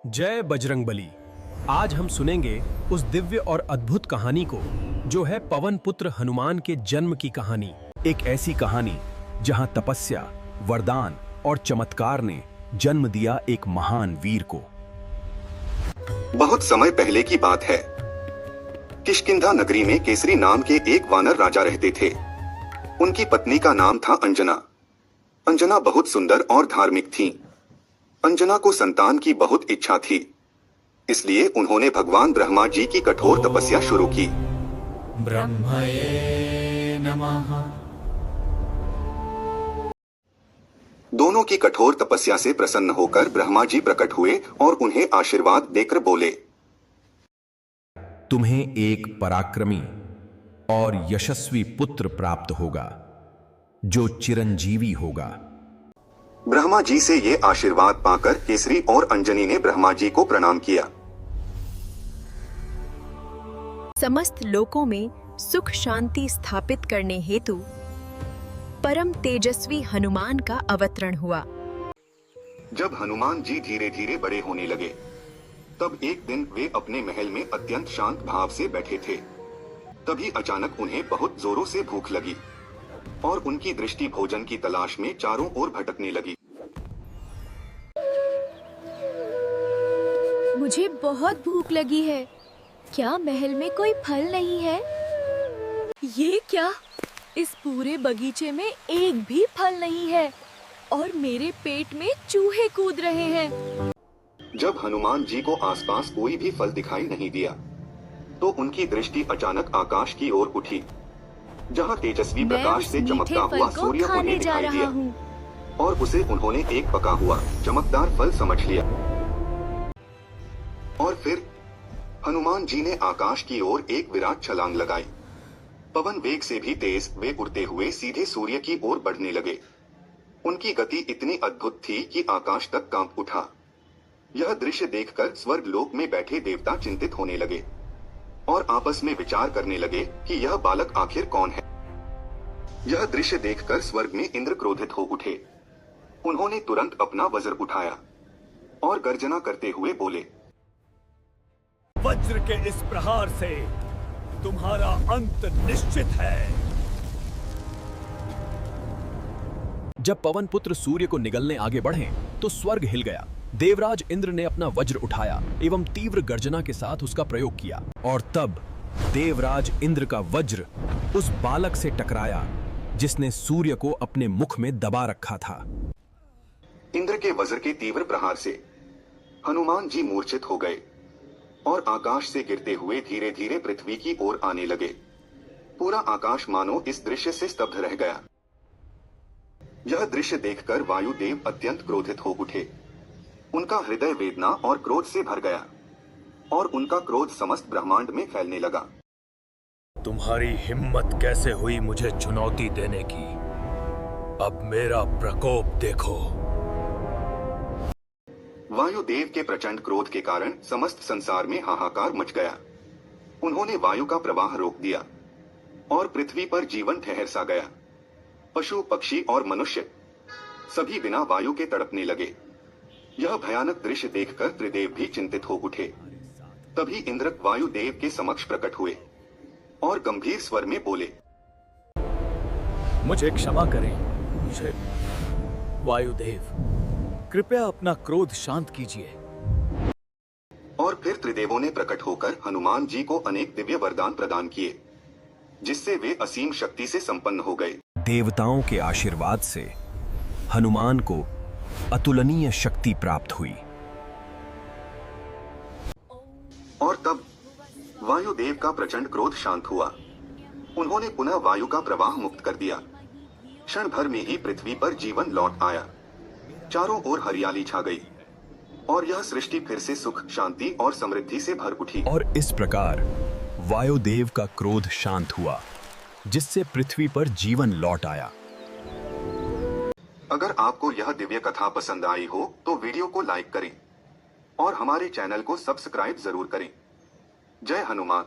जय बजरंगबली। आज हम सुनेंगे उस दिव्य और अद्भुत कहानी को जो है पवन पुत्र हनुमान के जन्म की कहानी। एक ऐसी कहानी जहां तपस्या, वरदान और चमत्कार ने जन्म दिया एक महान वीर को। बहुत समय पहले की बात है। किष्किंधा नगरी में केसरी नाम के एक वानर राजा रहते थे। उनकी पत्नी का नाम था अंजना। अंजना बहुत सुंदर और धार्मिक थीं। अंजना को संतान की बहुत इच्छा थी, इसलिए उन्होंने भगवान ब्रह्मा जी की कठोर तपस्या शुरू की। ब्रह्मये नमः। दोनों की कठोर तपस्या से प्रसन्न होकर ब्रह्मा जी प्रकट हुए और उन्हें आशीर्वाद देकर बोले, तुम्हें एक पराक्रमी और यशस्वी पुत्र प्राप्त होगा जो चिरंजीवी होगा। ब्रह्मा जी से ये आशीर्वाद पाकर केसरी और अंजनी ने ब्रह्मा जी को प्रणाम किया। समस्त लोकों में सुख शांति स्थापित करने हेतु परम तेजस्वी हनुमान का अवतरण हुआ। जब हनुमान जी धीरे धीरे बड़े होने लगे, तब एक दिन वे अपने महल में अत्यंत शांत भाव से बैठे थे। तभी अचानक उन्हें बहुत जोरों से भूख लगी और उनकी दृष्टि भोजन की तलाश में चारों ओर भटकने लगी। मुझे बहुत भूख लगी है। क्या महल में कोई फल नहीं है? ये क्या? इस पूरे बगीचे में एक भी फल नहीं है और मेरे पेट में चूहे कूद रहे हैं। जब हनुमान जी को आसपास कोई भी फल दिखाई नहीं दिया, तो उनकी दृष्टि अचानक आकाश की ओर उठी, जहां तेजस्वी प्रकाश से चमकता हुआ सूर्य उन्हें दिखाई दिया और उसे उन्होंने एक पका हुआ चमकदार फल समझ लिया। और फिर हनुमान जी ने आकाश की ओर एक विराट छलांग लगाई। पवन वेग से भी तेज वे उड़ते हुए सीधे सूर्य की ओर बढ़ने लगे। उनकी गति इतनी अद्भुत थी कि आकाश तक कांप उठा। यह दृश्य देखकर स्वर्ग लोक में बैठे देवता चिंतित होने लगे और आपस में विचार करने लगे कि यह बालक आखिर कौन है। यह दृश्य देखकर स्वर्ग में इंद्र क्रोधित हो उठे। उन्होंने तुरंत अपना वज्र उठाया और गर्जना करते हुए बोले, वज्र के इस प्रहार से तुम्हारा अंत निश्चित है। जब पवन पुत्र सूर्य को निगलने आगे बढ़े तो स्वर्ग हिल गया। देवराज इंद्र ने अपना वज्र उठाया एवं तीव्र गर्जना के साथ उसका प्रयोग किया और तब देवराज इंद्र का वज्र उस बालक से टकराया जिसने सूर्य को अपने मुख में दबा रखा था। इंद्र के वज्र के तीव्र प्रहार से हनुमान जी मूर्छित हो गए और आकाश से गिरते हुए धीरे धीरे पृथ्वी की ओर आने लगे। पूरा आकाश मानो इस दृश्य से स्तब्ध रह गया। यह दृश्य देखकर वायुदेव अत्यंत क्रोधित हो उठे। उनका हृदय वेदना और क्रोध से भर गया और उनका क्रोध समस्त ब्रह्मांड में फैलने लगा। तुम्हारी हिम्मत कैसे हुई मुझे चुनौती देने की? अब मेरा प्रकोप देखो। वायुदेव के प्रचंड क्रोध के कारण समस्त संसार में हाहाकार मच गया। उन्होंने वायु का प्रवाह रोक दिया और पृथ्वी पर जीवन ठहर सा गया। पशु, पक्षी और मनुष्य सभी बिना वायु के तड़पने लगे। यह भयानक दृश्य देखकर त्रिदेव भी चिंतित हो उठे। तभी इंद्र वायुदेव के समक्ष प्रकट हुए और गंभीर स्वर में बोले, मुझे क्षमा करें वायुदेव, कृपया अपना क्रोध शांत कीजिए। और फिर त्रिदेवों ने प्रकट होकर हनुमान जी को अनेक दिव्य वरदान प्रदान किए, जिससे वे असीम शक्ति से संपन्न हो गए। देवताओं के आशीर्वाद से हनुमान को अतुलनीय शक्ति प्राप्त हुई। और तब वायुदेव का प्रचंड क्रोध शांत हुआ। उन्होंने पुनः वायु का प्रवाह मुक्त कर दिया। क्षण भर में ही पृथ्वी पर जीवन लौट आया। चारों ओर हरियाली छा गई और यह सृष्टि फिर से सुख, शांति और समृद्धि से भर उठी। और इस प्रकार वायुदेव का क्रोध शांत हुआ, जिससे पृथ्वी पर जीवन लौट आया। अगर आपको यह दिव्य कथा पसंद आई हो तो वीडियो को लाइक करें और हमारे चैनल को सब्सक्राइब जरूर करें। जय हनुमान।